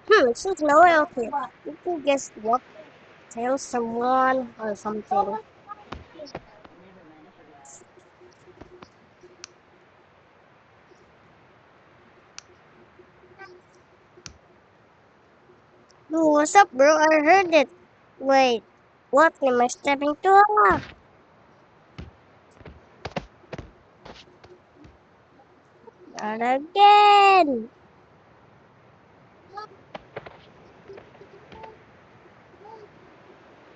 Since no one else here, you can just walk, tell someone or something. Oh, what's up, bro? I heard it. Wait, what am I stepping to? Not again.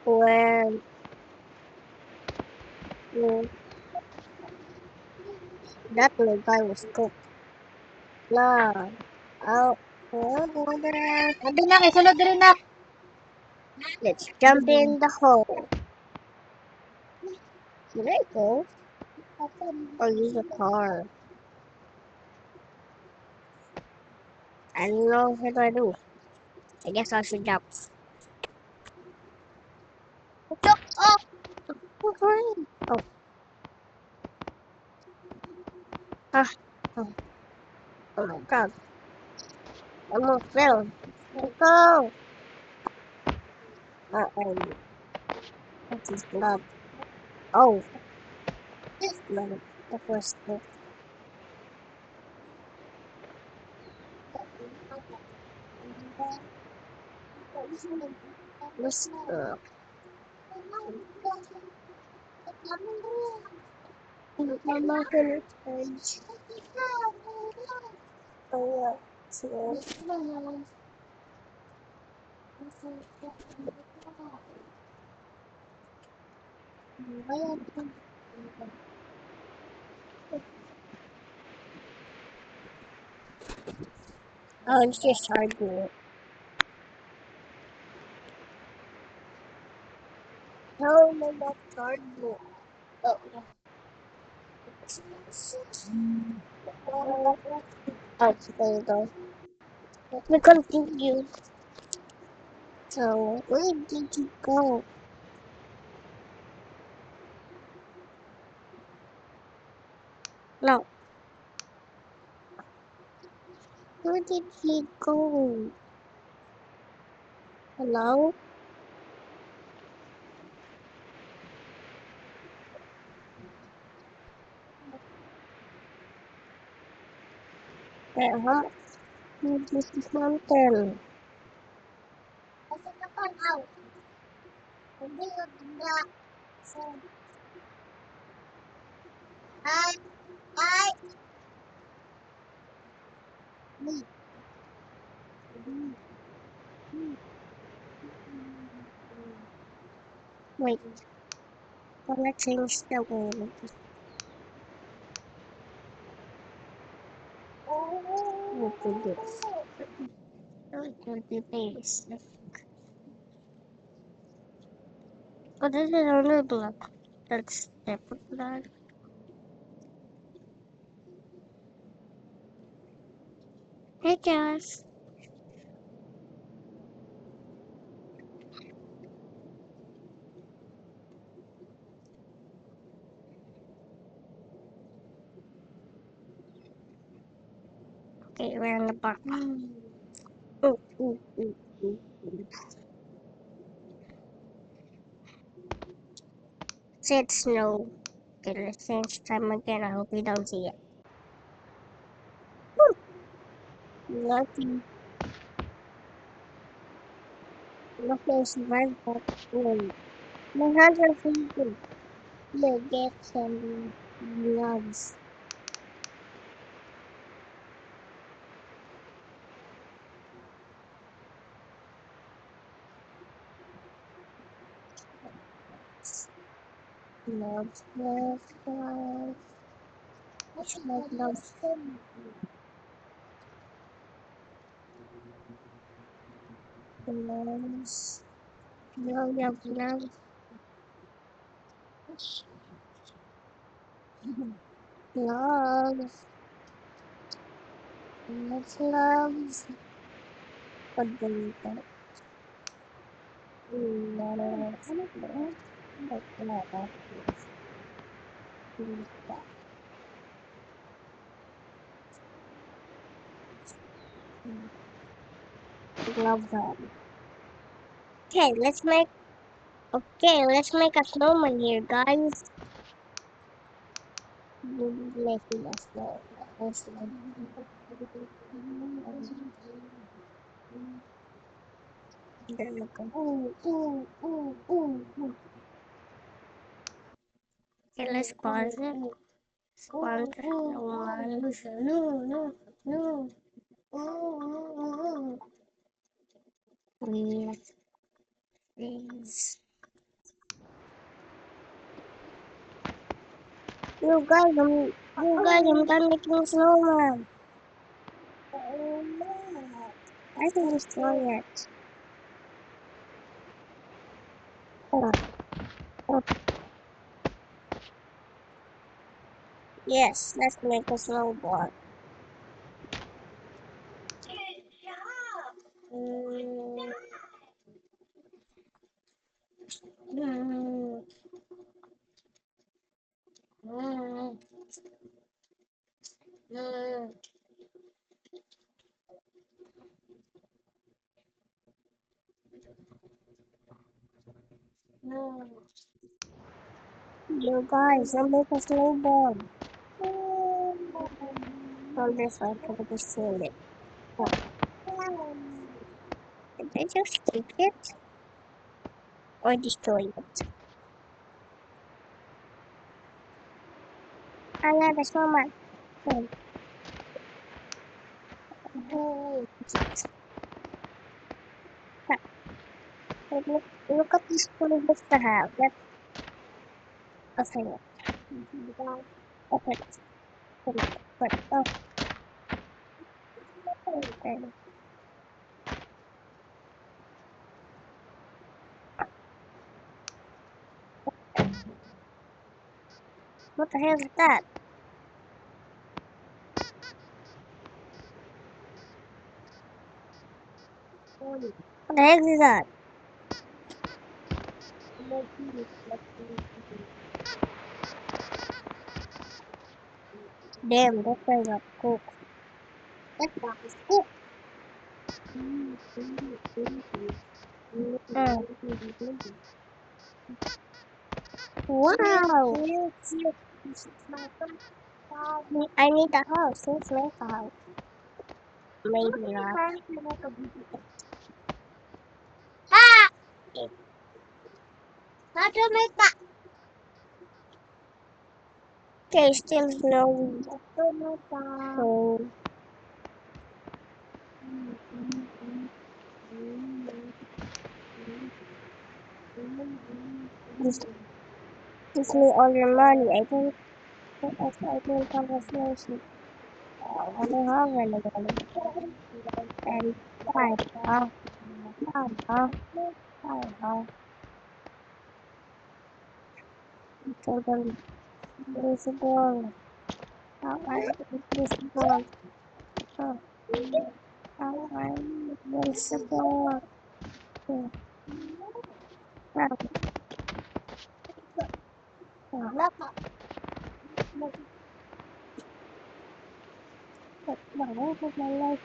Well, mm, that little guy was cooked. Nah. Oh, well, Sabi na, isunod rin na. let's jump in the hole. Should I go or use a car? I don't know what do I do. I guess I should jump. Jump up! Oh, ah, oh, oh my god. I almost fell. Let go! Uh-oh. That is blood. Oh, it's blood. The first step. Let's go. I'm not gonna change. Oh, yeah. So, oh, it's just hard to it. Oh my god, hard to oh, oh, there you go. Let me continue. So, where did you go? No, where did he go? Hello? Huh? This is mountain. Wait, I'm gonna change the way. What is this? It will be base. Oh, this is another block. That's separate block. Hey, guys. Okay, we're in the block. Ooh, ooh, ooh, ooh, ooh. Said snow. Okay, let's change time again. I hope you don't see it. Lucky. Lucky survived that one. My hands are freezing. Here, get some gloves. Gloves, gloves, gloves. I should have gloves. Gloves. Gloves, gloves. Gloves. Gloves, gloves. What do you think? Gloves, gloves. Like that. Love that. Okay, let's make a snowman here, guys. Making a snowman. There we go. Okay, let's pause it. Sponsor one. No. Yes, please. I'm done making a snowman. I can destroy it. Yes, let's make a snowball. Mm, mm, mm, mm. You guys, I make a snowball. On this one, can I destroy it? Did I just keep it or destroy it? I got a snowman. Look at this cool books I have. Let's open it. Open it. Open it. Oh, okay. What the hell is that? What the heck is that? Damn, that guy got cooked. That guy is cooked. Wow. I need a house. Let's make a house. Maybe not. Ah! How to make that? Okay, still snowing. So, this, this me all your money. I don't have a solution. I don't have any money. And I totally invisible. How are invisible? Oh, how are invisible? Oh, my life.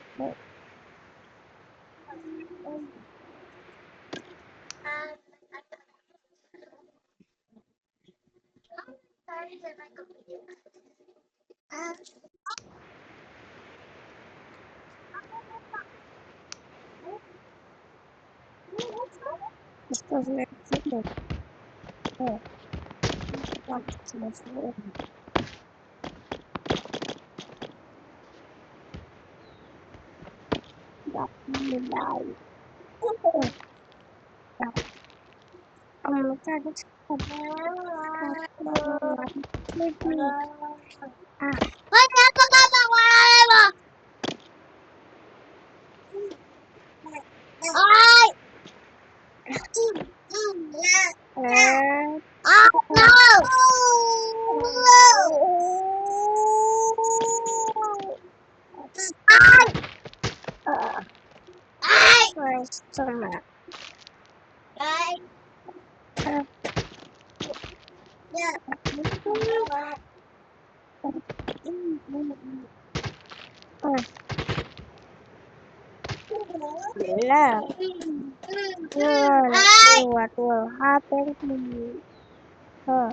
This doesn't exist. Oh, what's this? That you lie. Oh, I'm gonna try this. Ah. Ay! My stomach. Now, you wanna see what will happen to you? Huh?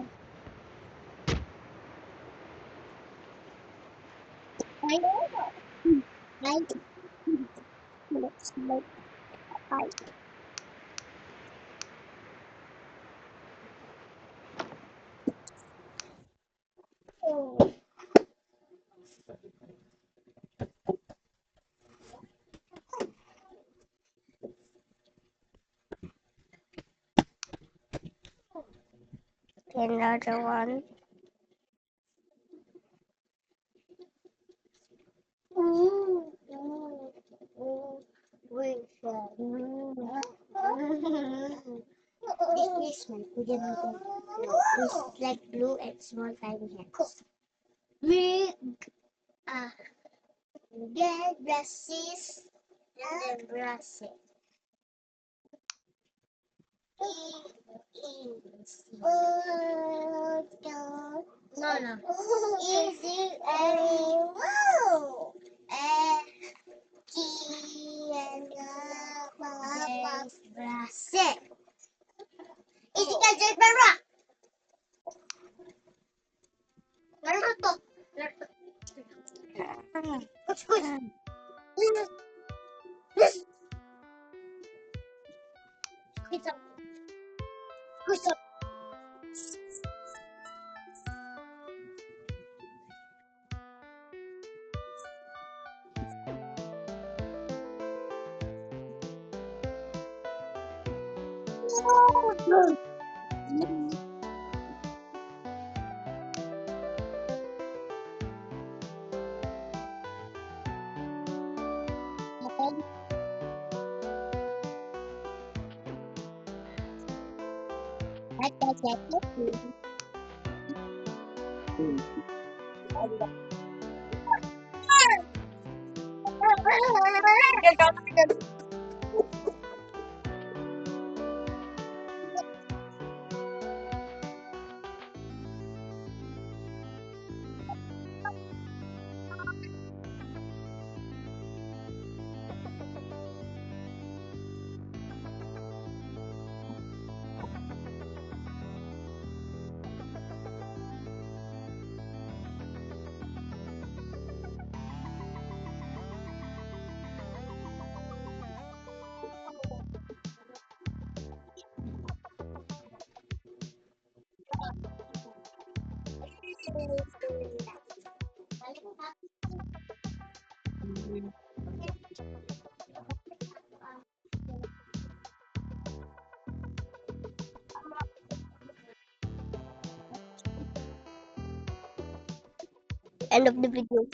Let's make a fight. Another one. This is my Kuya Miguel. This is like blue and small tiny hands. Big, uh, get brushes and then brush it. Easy. No, no. Easy and whoa. And brush it. Easy ka, Jay Barra. Laro to. Push, push. Push up. Push up. End of the video.